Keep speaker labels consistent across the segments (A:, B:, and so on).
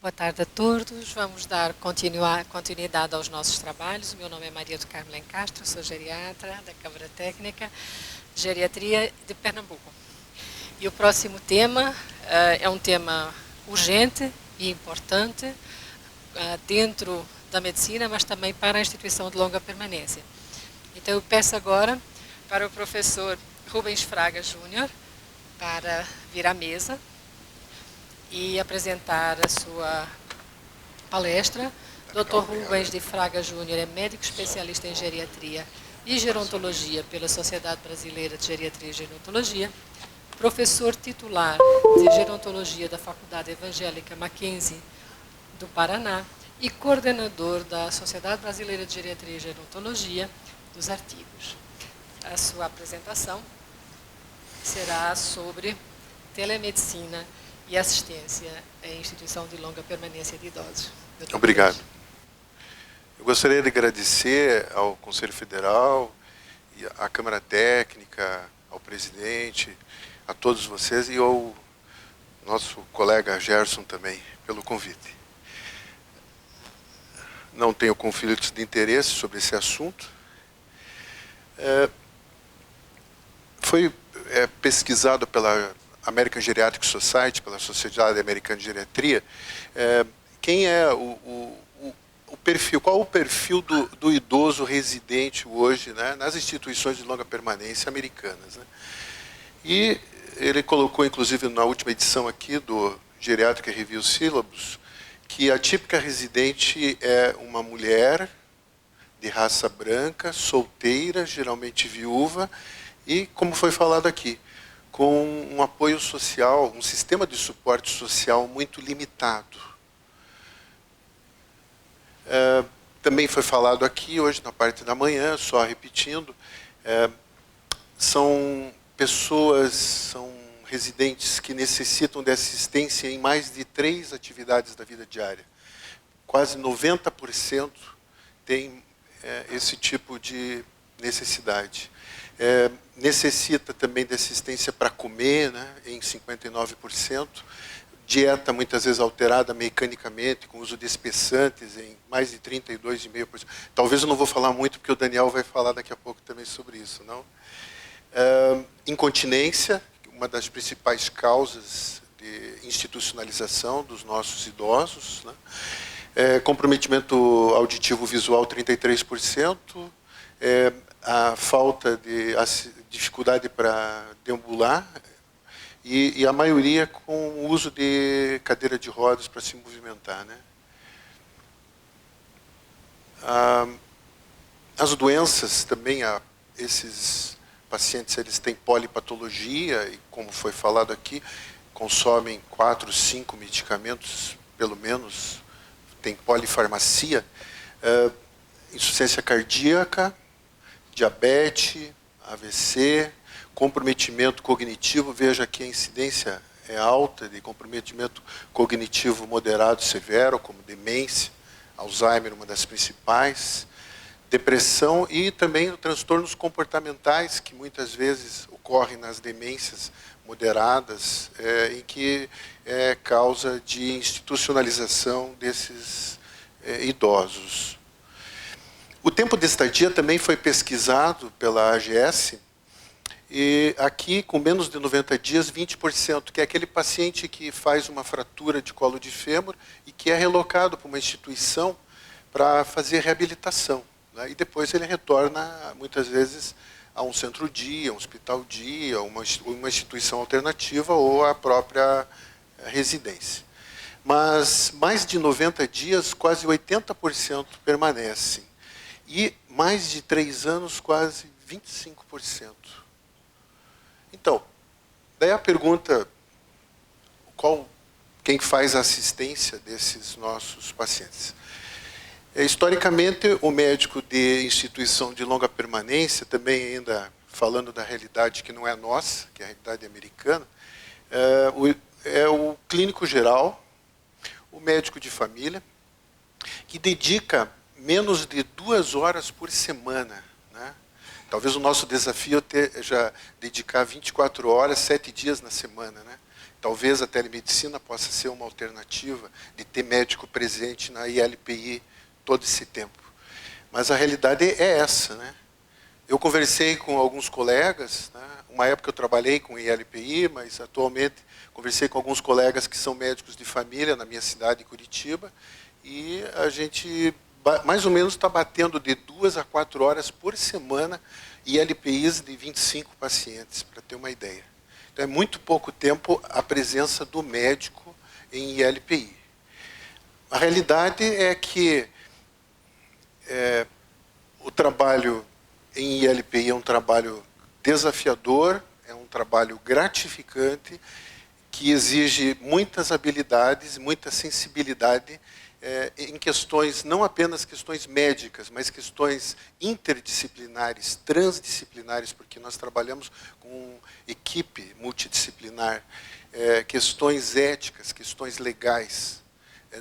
A: Boa tarde a todos. Vamos dar continuidade aos nossos trabalhos. O meu nome é Maria do Carmo Lencastre, sou geriatra da Câmara Técnica de Geriatria de Pernambuco. E o próximo tema é um tema urgente e importante dentro da medicina, mas também para a instituição de longa permanência. Então eu peço agora para o professor Rubens Fraga Júnior para vir à mesa e apresentar a sua palestra. Dr. Rubens de Fraga Júnior é médico especialista em geriatria e gerontologia pela Sociedade Brasileira de Geriatria e Gerontologia, professor titular de gerontologia da Faculdade Evangélica Mackenzie do Paraná e coordenador da Sociedade Brasileira de Geriatria e Gerontologia dos artigos. A sua apresentação será sobre telemedicina e assistência em instituição de longa permanência de idosos.
B: Obrigado. Eu gostaria de agradecer ao Conselho Federal, à Câmara Técnica, ao presidente, a todos vocês e ao nosso colega Gerson também pelo convite. Não tenho conflitos de interesse sobre esse assunto. Foi pesquisado pela American Geriatric Society, pela Sociedade Americana de Geriatria, quem é o perfil, qual o perfil do idoso residente hoje, né, nas instituições de longa permanência americanas, né? E ele colocou, inclusive, na última edição aqui do Geriatric Review Syllabus, que a típica residente é uma mulher de raça branca, solteira, geralmente viúva, e, como foi falado aqui, com um apoio social, um sistema de suporte social muito limitado. Também foi falado aqui, hoje, na parte da manhã, só repetindo, são pessoas, são residentes que necessitam de assistência em mais de 3 atividades da vida diária. Quase 90% tem esse tipo de necessidade. Necessita também de assistência para comer, né, em 59%, dieta muitas vezes alterada mecanicamente, com uso de espessantes em mais de 32,5%. Talvez eu não vou falar muito, porque o Daniel vai falar daqui a pouco também sobre isso, não? Incontinência, uma das principais causas de institucionalização dos nossos idosos, né? Comprometimento auditivo visual, 33%, a falta de dificuldade para deambular e a maioria com o uso de cadeira de rodas para se movimentar, né? As doenças também, esses pacientes eles têm polipatologia e, como foi falado aqui, consomem 4, 5 medicamentos, pelo menos, tem polifarmacia, insuficiência cardíaca, diabetes, AVC, comprometimento cognitivo. Veja que a incidência é alta de comprometimento cognitivo moderado severo, como demência, Alzheimer, uma das principais, depressão e também transtornos comportamentais, que muitas vezes ocorrem nas demências moderadas, em que é causa de institucionalização desses idosos. O tempo de estadia também foi pesquisado pela AGS, e aqui, com menos de 90 dias, 20%, que é aquele paciente que faz uma fratura de colo de fêmur e que é relocado para uma instituição para fazer reabilitação, né? E depois ele retorna, muitas vezes, a um centro-dia, um hospital-dia, uma instituição alternativa ou a própria residência. Mas mais de 90 dias, quase 80% permanecem. E mais de 3 anos, quase 25%. Então, daí a pergunta, quem faz a assistência desses nossos pacientes? Historicamente, o médico de instituição de longa permanência, também ainda falando da realidade que não é nossa, que é a realidade americana, é o clínico geral, o médico de família, que dedica menos de 2 horas por semana, né? Talvez o nosso desafio já dedicar 24 horas, 7 dias na semana, né? Talvez a telemedicina possa ser uma alternativa de ter médico presente na ILPI todo esse tempo. Mas a realidade é essa, né? Eu conversei com alguns colegas, né? Uma época eu trabalhei com ILPI, mas atualmente conversei com alguns colegas que são médicos de família na minha cidade, Curitiba, e a gente mais ou menos está batendo de 2 a 4 horas por semana ILPIs de 25 pacientes, para ter uma ideia. Então é muito pouco tempo a presença do médico em ILPI. A realidade é que o trabalho em ILPI é um trabalho desafiador, é um trabalho gratificante, que exige muitas habilidades, muita sensibilidade em questões, não apenas questões médicas, mas questões interdisciplinares, transdisciplinares, porque nós trabalhamos com equipe multidisciplinar, questões éticas, questões legais.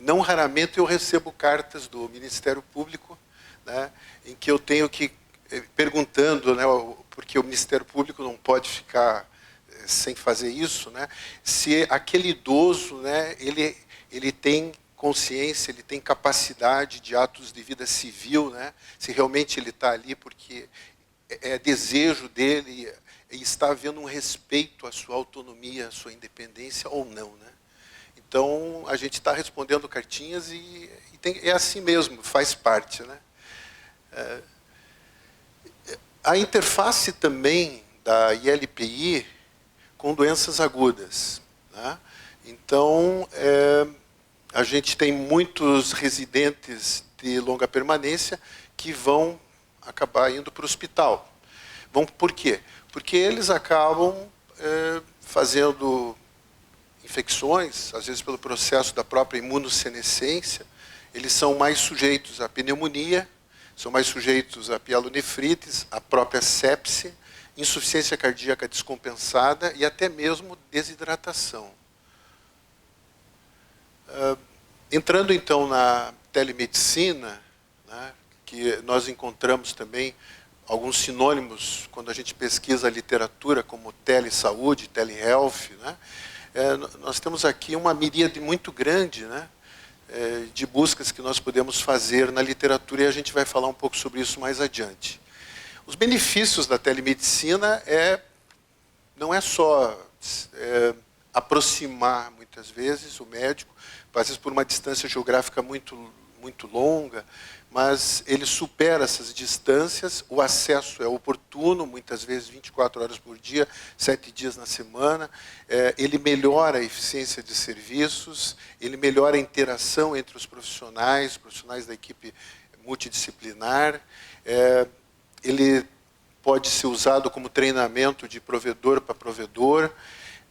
B: Não raramente eu recebo cartas do Ministério Público, né, em que eu tenho que, perguntando, né, porque o Ministério Público não pode ficar sem fazer isso, né, se aquele idoso, né, ele tem consciência, ele tem capacidade de atos de vida civil, né, se realmente ele está ali porque é desejo dele e está havendo um respeito à sua autonomia, à sua independência ou não, né. Então, a gente está respondendo cartinhas e é assim mesmo, faz parte, né. A interface também da ILPI com doenças agudas, né? Então, a gente tem muitos residentes de longa permanência que vão acabar indo para o hospital. Por quê? Porque eles acabam fazendo infecções, às vezes pelo processo da própria imunossenescência, eles são mais sujeitos à pneumonia, são mais sujeitos a pielonefrites, à própria sepse, insuficiência cardíaca descompensada e até mesmo desidratação. Entrando então na telemedicina, né, que nós encontramos também alguns sinônimos quando a gente pesquisa a literatura, como telesaúde, telehealth, né, nós temos aqui uma miríade muito grande, né, de buscas que nós podemos fazer na literatura, e a gente vai falar um pouco sobre isso mais adiante. Os benefícios da telemedicina não é só aproximar, muitas vezes, o médico, às vezes por uma distância geográfica muito longa, mas ele supera essas distâncias, o acesso é oportuno, muitas vezes 24 horas por dia, 7 dias na semana, ele melhora a eficiência de serviços, ele melhora a interação entre os profissionais da equipe multidisciplinar, ele pode ser usado como treinamento de provedor para provedor,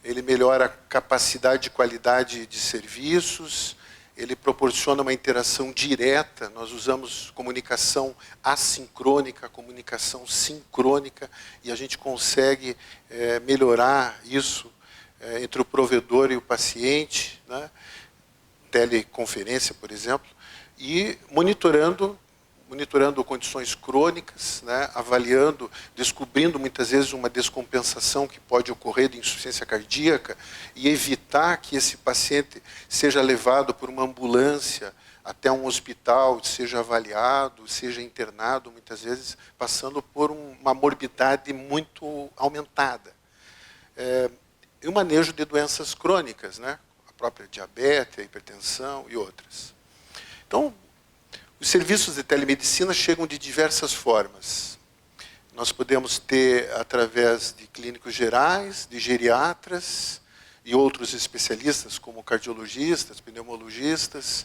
B: ele melhora a capacidade e qualidade de serviços, ele proporciona uma interação direta, nós usamos comunicação assincrônica, comunicação sincrônica, e a gente consegue melhorar isso entre o provedor e o paciente, né? Teleconferência, por exemplo, e monitorando condições crônicas, né, avaliando, descobrindo muitas vezes uma descompensação que pode ocorrer de insuficiência cardíaca e evitar que esse paciente seja levado por uma ambulância até um hospital, seja avaliado, seja internado, muitas vezes passando por uma morbidade muito aumentada. E o manejo de doenças crônicas, né, a própria diabetes, a hipertensão e outras. Então, os serviços de telemedicina chegam de diversas formas. Nós podemos ter através de clínicos gerais, de geriatras e outros especialistas, como cardiologistas, pneumologistas,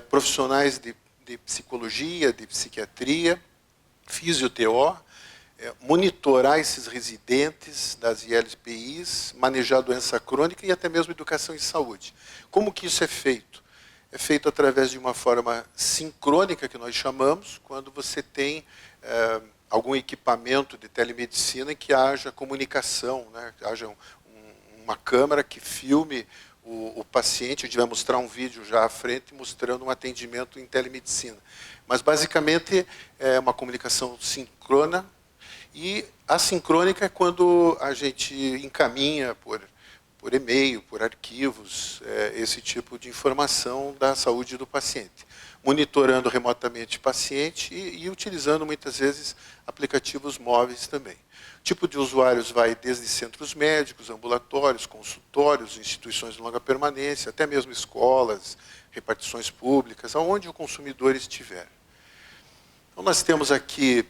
B: profissionais de psicologia, de psiquiatria, fisio-TO, monitorar esses residentes das ILPIs, manejar a doença crônica e até mesmo educação em saúde. Como que isso é feito? É feito através de uma forma sincrônica, que nós chamamos, quando você tem algum equipamento de telemedicina em que haja comunicação, né? Haja uma câmera que filme o paciente. A gente vai mostrar um vídeo já à frente mostrando um atendimento em telemedicina. Mas, basicamente, é uma comunicação síncrona, e assincrônica é quando a gente encaminha por e-mail, por arquivos, esse tipo de informação da saúde do paciente, monitorando remotamente o paciente e utilizando, muitas vezes, aplicativos móveis também. O tipo de usuários vai desde centros médicos, ambulatórios, consultórios, instituições de longa permanência, até mesmo escolas, repartições públicas, aonde o consumidor estiver. Então, nós temos aqui,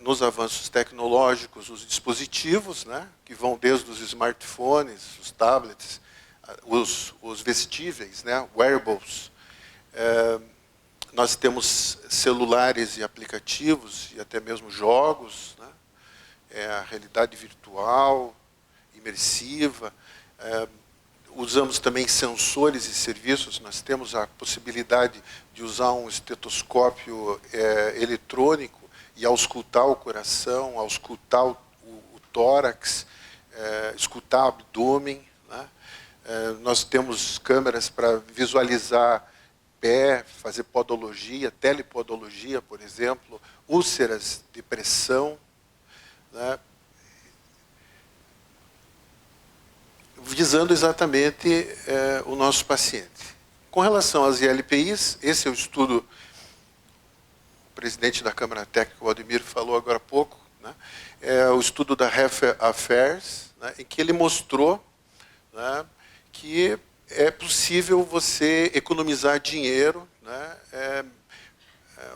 B: nos avanços tecnológicos, os dispositivos, né, que vão desde os smartphones, os tablets, os vestíveis, né, wearables. Nós temos celulares e aplicativos, e até mesmo jogos, né, a realidade virtual, imersiva. Usamos também sensores e serviços. Nós temos a possibilidade de usar um estetoscópio eletrônico e auscultar o coração, auscultar o tórax, escutar o abdômen, né? Nós temos câmeras para visualizar pé, fazer podologia, telepodologia, por exemplo, úlceras de pressão, né? Visando exatamente o nosso paciente. Com relação às ILPIs, esse é o estudo, o presidente da Câmara Técnica, o Ademir, falou agora há pouco, né? É o estudo da Health Affairs, né, em que ele mostrou, né, que é possível você economizar dinheiro, né?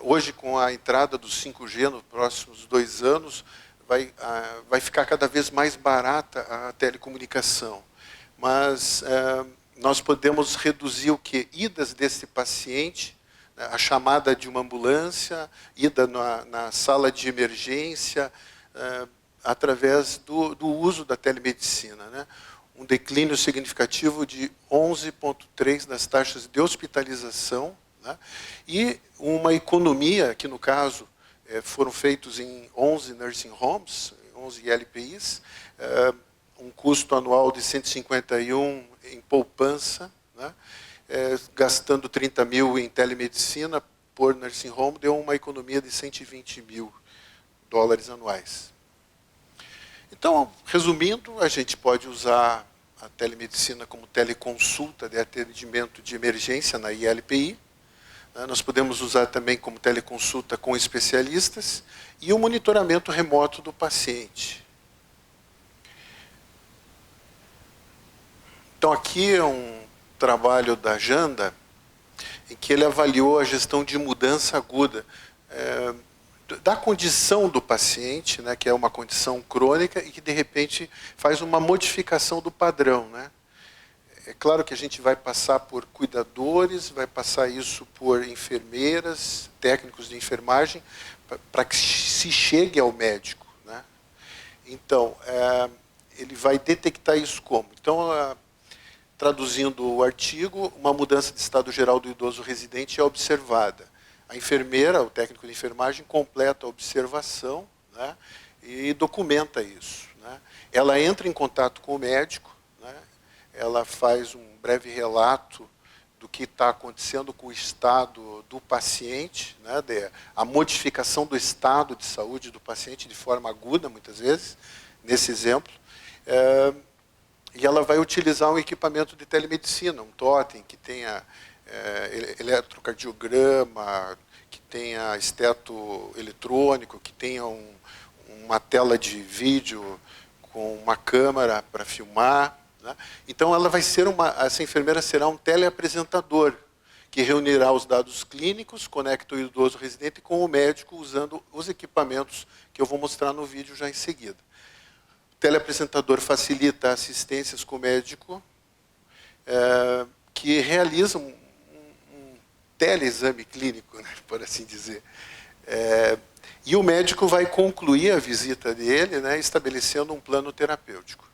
B: Hoje, com a entrada do 5G nos próximos 2 anos, vai ficar cada vez mais barata a telecomunicação. Mas nós podemos reduzir o quê? Idas desse paciente, né, a chamada de uma ambulância, ida na sala de emergência, através do uso da telemedicina, né? Um declínio significativo de 11,3% das taxas de hospitalização, né? E uma economia, que no caso foram feitos em 11 nursing homes, 11 ILPIs, um custo anual de 151 em poupança, né? Gastando 30 mil em telemedicina por nursing home, deu uma economia de 120 mil dólares anuais. Então, resumindo, a gente pode usar a telemedicina como teleconsulta de atendimento de emergência na ILPI. Nós podemos usar também como teleconsulta com especialistas e o monitoramento remoto do paciente. Então, aqui é um trabalho da Janda, em que ele avaliou a gestão de mudança aguda da condição do paciente, né, que é uma condição crônica e que, de repente, faz uma modificação do padrão, né? É claro que a gente vai passar por cuidadores, vai passar isso por enfermeiras, técnicos de enfermagem, para que se chegue ao médico, né? Então, ele vai detectar isso como? Então, traduzindo o artigo, uma mudança de estado geral do idoso residente é observada. A enfermeira, o técnico de enfermagem, completa a observação, né, e documenta isso, né? Ela entra em contato com o médico, né, ela faz um breve relato do que está acontecendo com o estado do paciente, né, a modificação do estado de saúde do paciente de forma aguda, muitas vezes, nesse exemplo. E ela vai utilizar um equipamento de telemedicina, um totem que tenha eletrocardiograma, que tenha esteto eletrônico, que tenha uma tela de vídeo com uma câmera para filmar, né? Então, ela vai ser essa enfermeira será um teleapresentador, que reunirá os dados clínicos, conecta o idoso residente com o médico, usando os equipamentos que eu vou mostrar no vídeo já em seguida. O teleapresentador facilita assistências com o médico, que realiza um teleexame clínico, né, por assim dizer. E o médico vai concluir a visita dele, né, estabelecendo um plano terapêutico.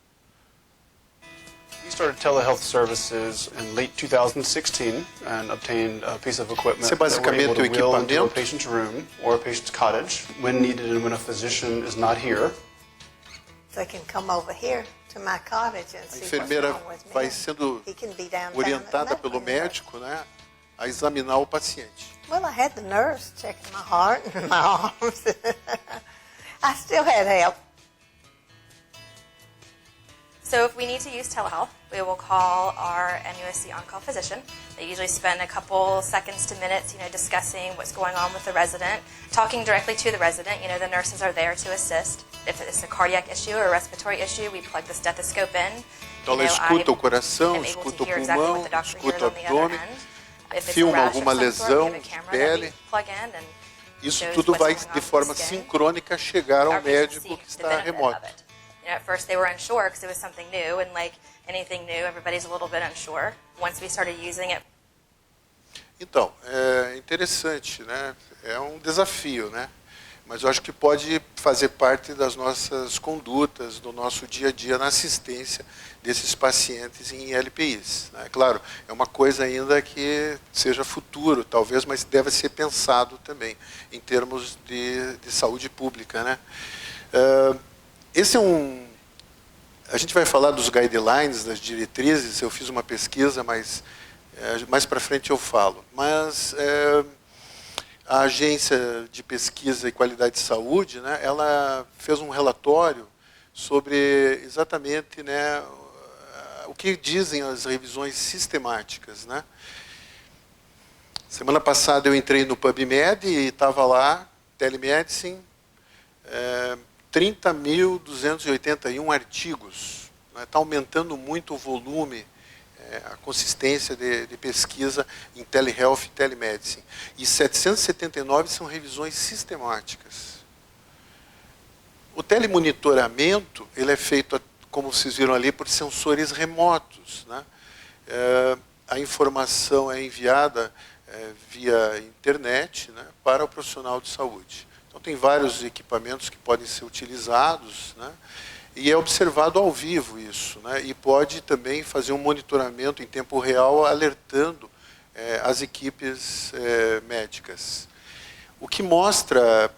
C: We started telehealth services in late 2016 and obtained a piece of equipment
B: Isso é basicamente
C: that we're able to
B: o
C: wheel into a
B: equipamento.
C: patient's room or a patient's cottage when needed and when a physician is not here.
D: they can come over here to my cottage and
B: A
D: see what's
B: enfermeira
D: wrong with me.
B: vai sendo
D: He can be downtown
B: orientada
D: at
B: pelo
D: Medway
B: médico, né, a examinar o paciente.
D: Well, I had the nurse checking my heart and my arms. I still had help.
E: So if we need to use telehealth, we will call our MUSC on-call physician. They usually spend a couple seconds to minutes, discussing what's going on with the resident, talking directly to the resident. The nurses are there to assist. If it's a cardiac issue or a respiratory issue, we plug the stethoscope in.
B: Então ela escuta o coração, escuta o pulmão, escuta o abdômen, filma alguma lesão de pele. Isso tudo vai de forma sincrônica chegar ao médico que está remoto.
E: At first they were unsure because it was something new, and like anything new, everybody's a little bit unsure. Once we started using it.
B: Então, é interessante, né? É um desafio, né? Mas eu acho que pode fazer parte das nossas condutas, do nosso dia a dia na assistência desses pacientes em LPIs, né? Claro, é uma coisa ainda que seja futuro, talvez, mas deve ser pensado também em termos de saúde pública, né? Esse é a gente vai falar dos guidelines, das diretrizes. Eu fiz uma pesquisa, mas mais para frente eu falo. Mas a Agência de Pesquisa e Qualidade de Saúde, né, ela fez um relatório sobre exatamente, né, o que dizem as revisões sistemáticas, né. Semana passada eu entrei no PubMed e estava lá, telemedicine, 30.281 artigos. Está aumentando muito o volume, a consistência de pesquisa em telehealth e telemedicine. E 779 são revisões sistemáticas. O telemonitoramento ele é feito, como vocês viram ali, por sensores remotos, né? A informação é enviada via internet, né, para o profissional de saúde. Então, tem vários equipamentos que podem ser utilizados, né, e é observado ao vivo isso, né, e pode também fazer um monitoramento em tempo real, alertando as equipes médicas. O que mostra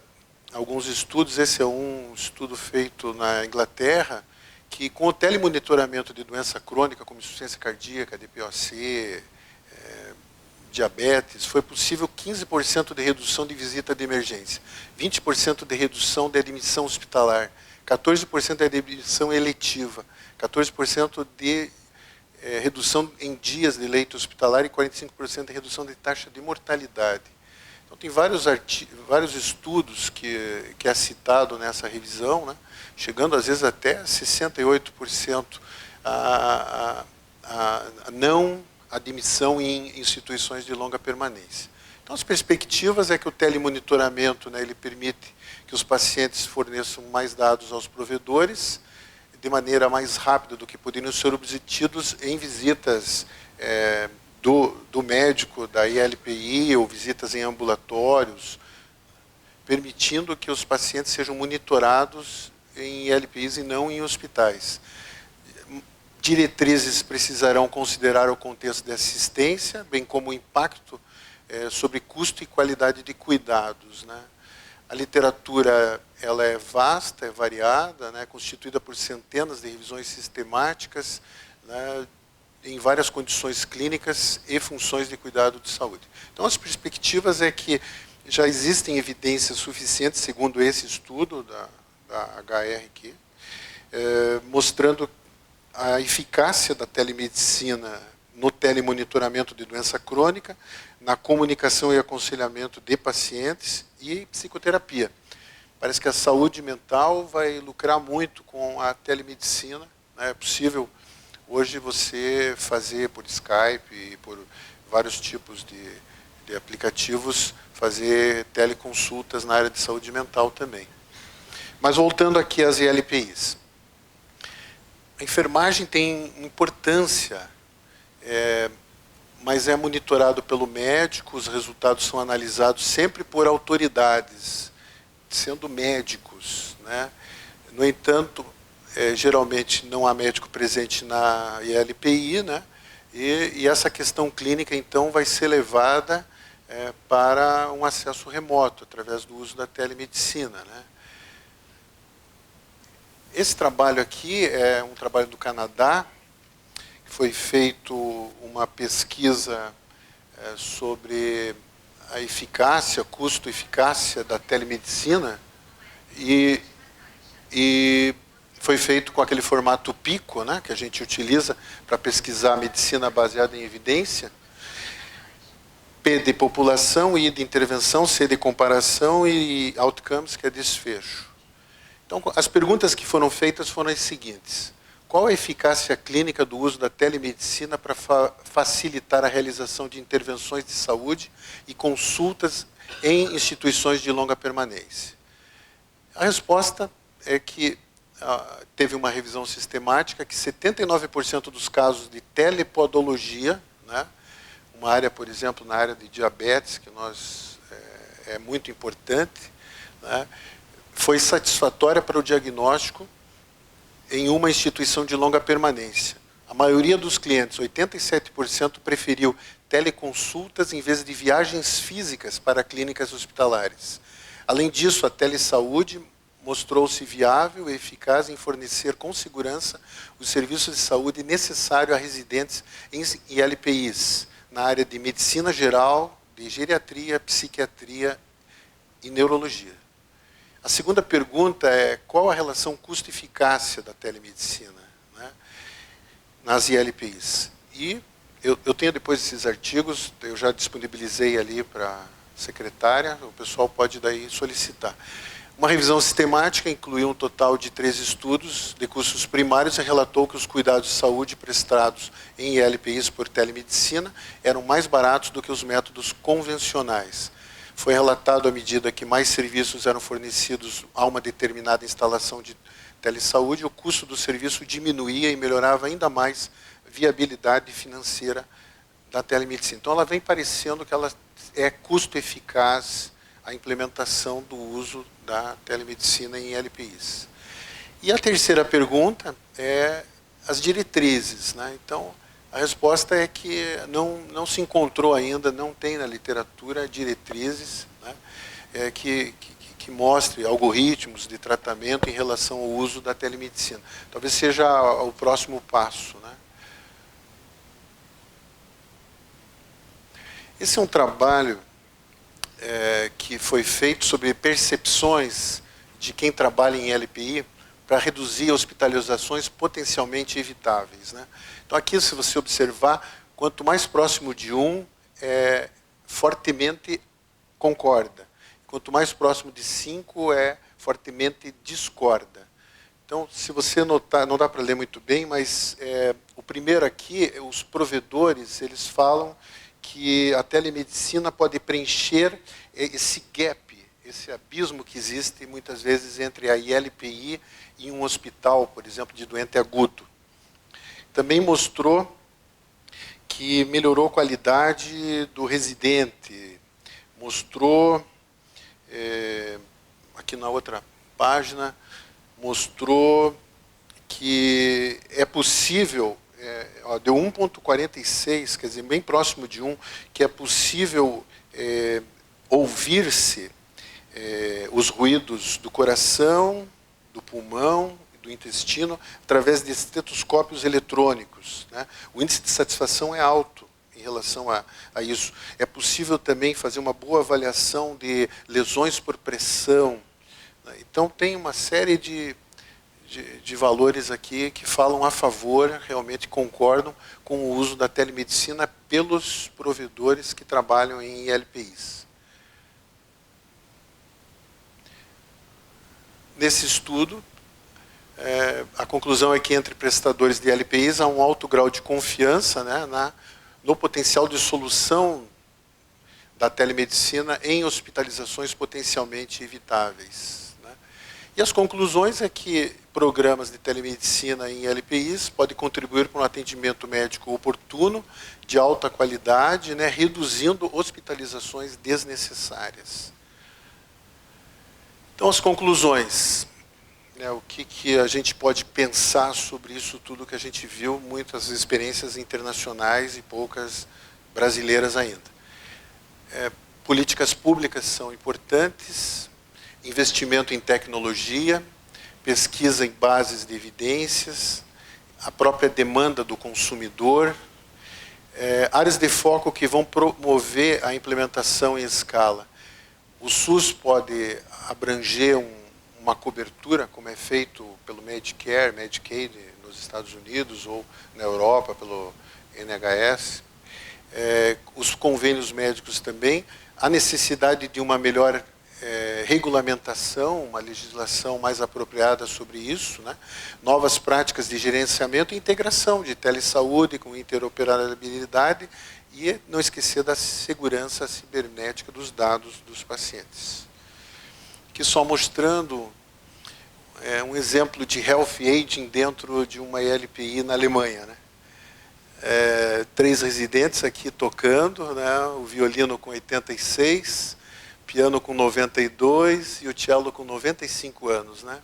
B: alguns estudos, esse é um estudo feito na Inglaterra, que com o telemonitoramento de doença crônica, como insuficiência cardíaca, DPOC, diabetes, foi possível 15% de redução de visita de emergência, 20% de redução de admissão hospitalar, 14% de admissão eletiva, 14% de redução em dias de leito hospitalar e 45% de redução de taxa de mortalidade. Então, tem vários estudos que é citado nessa revisão, né, chegando às vezes até 68% a não admissão em instituições de longa permanência. Então, as perspectivas é que o telemonitoramento, né, ele permite que os pacientes forneçam mais dados aos provedores de maneira mais rápida do que poderiam ser obtidos em visitas do médico, da ILPI, ou visitas em ambulatórios, permitindo que os pacientes sejam monitorados em ILPIs e não em hospitais. Diretrizes precisarão considerar o contexto de assistência, bem como o impacto sobre custo e qualidade de cuidados, né? A literatura ela é vasta, é variada, né, constituída por centenas de revisões sistemáticas, né, em várias condições clínicas e funções de cuidado de saúde. Então, as perspectivas é que já existem evidências suficientes, segundo esse estudo da HR aqui, mostrando a eficácia da telemedicina no telemonitoramento de doença crônica, na comunicação e aconselhamento de pacientes e psicoterapia. Parece que a saúde mental vai lucrar muito com a telemedicina, né? É possível hoje você fazer por Skype e por vários tipos de aplicativos, fazer teleconsultas na área de saúde mental também. Mas voltando aqui às ILPIs. A enfermagem tem importância, mas é monitorado pelo médico, os resultados são analisados sempre por autoridades, sendo médicos, né? No entanto, geralmente não há médico presente na ILPI, né? E essa questão clínica, então, vai ser levada para um acesso remoto, através do uso da telemedicina, né? Esse trabalho aqui é um trabalho do Canadá, que foi feito uma pesquisa sobre a eficácia, custo-eficácia da telemedicina, e foi feito com aquele formato PICO, né, que a gente utiliza para pesquisar a medicina baseada em evidência. P de população, I de intervenção, C de comparação e outcomes, que é desfecho. Então, as perguntas que foram feitas foram as seguintes. Qual a eficácia clínica do uso da telemedicina para facilitar a realização de intervenções de saúde e consultas em instituições de longa permanência? A resposta é que teve uma revisão sistemática que 79% dos casos de telepodologia, né, uma área, por exemplo, na área de diabetes, que é muito importante, né, foi satisfatória para o diagnóstico em uma instituição de longa permanência. A maioria dos clientes, 87%, preferiu teleconsultas em vez de viagens físicas para clínicas hospitalares. Além disso, a telesaúde mostrou-se viável e eficaz em fornecer com segurança os serviços de saúde necessários a residentes em ILPIs, na área de medicina geral, de geriatria, psiquiatria e neurologia. A segunda pergunta é qual a relação custo-eficácia da telemedicina, né, nas ILPIs. E eu tenho depois esses artigos, eu já disponibilizei ali para a secretária, o pessoal pode daí solicitar. Uma revisão sistemática incluiu um total de 3 estudos de custos primários e relatou que os cuidados de saúde prestados em ILPIs por telemedicina eram mais baratos do que os métodos convencionais. Foi relatado à medida que mais serviços eram fornecidos a uma determinada instalação de telesaúde, o custo do serviço diminuía e melhorava ainda mais a viabilidade financeira da telemedicina. Então, ela vem parecendo que ela é custo-eficaz a implementação do uso da telemedicina em LPIs. E a terceira pergunta é as diretrizes, né? Então, a resposta é que não se encontrou ainda, não tem na literatura diretrizes, né, que mostre algoritmos de tratamento em relação ao uso da telemedicina. Talvez seja o próximo passo, né? Esse é um trabalho que foi feito sobre percepções de quem trabalha em LPI para reduzir hospitalizações potencialmente evitáveis, né? Então, aqui, se você observar, quanto mais próximo de fortemente concorda. Quanto mais próximo de 5, fortemente discorda. Então, se você notar, não dá para ler muito bem, mas o primeiro aqui, os provedores, eles falam que a telemedicina pode preencher esse gap, esse abismo que existe muitas vezes entre a ILPI e um hospital, por exemplo, de doente agudo. Também mostrou que melhorou a qualidade do residente. Mostrou, aqui na outra página, mostrou que é possível, deu 1,46, quer dizer, bem próximo de 1, que é possível ouvir-se os ruídos do coração, do pulmão, do intestino, através de estetoscópios eletrônicos, né? O índice de satisfação é alto em relação a isso. É possível também fazer uma boa avaliação de lesões por pressão, né? Então, tem uma série de valores aqui que falam a favor, realmente concordam com o uso da telemedicina pelos provedores que trabalham em ILPIs. Nesse estudo, a conclusão é que entre prestadores de LPIs há um alto grau de confiança, né, no potencial de solução da telemedicina em hospitalizações potencialmente evitáveis, né. E as conclusões é que programas de telemedicina em LPIs podem contribuir para um atendimento médico oportuno, de alta qualidade, né, reduzindo hospitalizações desnecessárias. Então, as conclusões. O que a gente pode pensar sobre isso tudo que a gente viu, muitas experiências internacionais e poucas brasileiras ainda. Políticas públicas são importantes, investimento em tecnologia, pesquisa em bases de evidências, a própria demanda do consumidor, áreas de foco que vão promover a implementação em escala. O SUS pode abranger uma cobertura, como é feito pelo Medicare, Medicaid nos Estados Unidos ou na Europa pelo NHS. Os convênios médicos também. A necessidade de uma melhor regulamentação, uma legislação mais apropriada sobre isso, né? Novas práticas de gerenciamento e integração de telesaúde com interoperabilidade e não esquecer da segurança cibernética dos dados dos pacientes. Aqui só mostrando um exemplo de health aging dentro de uma LPI na Alemanha, né? 3 residentes aqui tocando, né? O violino com 86, piano com 92 e o cello com 95 anos, né?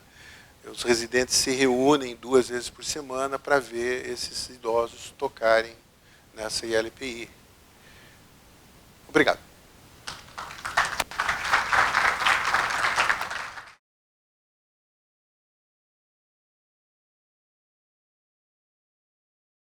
B: Os residentes se reúnem 2 vezes por semana para ver esses idosos tocarem nessa ILPI. Obrigado.